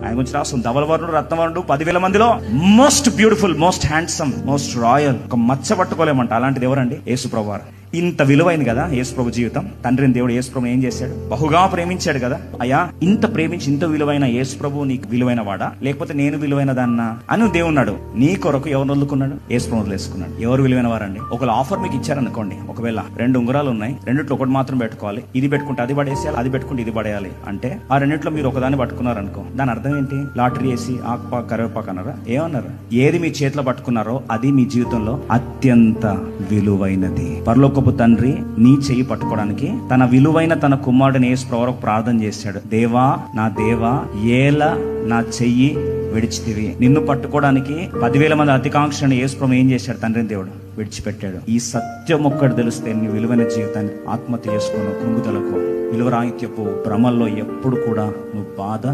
ఆయన గురించి రాస్తుంది, ధవలవర్ణుడు రత్నవర్ణుడు 10,000 మందిలో most beautiful, most handsome, most royal. ఒక మచ్చ పట్టుకోలేమంట. అలాంటిది ఎవరండి? యేసు ప్రభువారు. ఇంత విలువైంది కదా యేసు ప్రభు జీవితం. తండ్రిని దేవుడు యేసు ప్రభు ఏం చేశాడు? బహుగా ప్రేమించాడు కదా. అయ్యా, ఇంత ప్రేమించి ఇంత విలువైన యేసు ప్రభు నీకు విలువైన వాడా, లేకపోతే నేను విలువైన దాన్నా అని దేవున్నాడు. నీ కొరకు ఎవరు వదులుకున్నాడు? యేసు ప్రభు వదిలేసుకున్నాడు. ఎవరు విలువైన వారండి? ఒకవేళ ఆఫర్ మీకు ఇచ్చారనుకోండి, ఒకవేళ 2 ఉంగరాలు ఉన్నాయి, రెండిట్లో ఒకటి మాత్రం పెట్టుకోవాలి, ఇది పెట్టుకుంటే అది పడేసేయాలి, అది పెట్టుకుంటే ఇది పడేయాలి అంటే, ఆ రెండిట్లో మీరు ఒకదాన్ని పట్టుకున్నారనుకో, దాని అర్థం ఏంటి? లాటరీ వేసి ఆకుపాకు కరివేపాకు అన్నారా? ఏమన్నారు? ఏది మీ చేతిలో పట్టుకున్నారో అది మీ జీవితంలో అత్యంత విలువైనది. పరలోకపు తండ్రి నీ చెయ్యి పట్టుకోవడానికి తన విలువైన తన కుమారుడిని యేసు ప్రభువుకు ప్రార్థన చేశాడు. దేవా, నా దేవా, ఏలా నా చెయ్యి విడిచితివి. నిన్ను పట్టుకోవడానికి 10,000 మంది అతికాంక్షను యేసు ప్రభు ఏం చేశాడు? తండ్రిని దేవుడు విడిచిపెట్టాడు. ఈ సత్యం ఒక్కటి తెలిస్తే నీ విలువైన జీవితాన్ని ఆత్మహత్య చేసుకున్న కృంగుదలకు, విలువరాహిత్యపు భ్రమల్లో ఎప్పుడు కూడా నువ్వు బాధ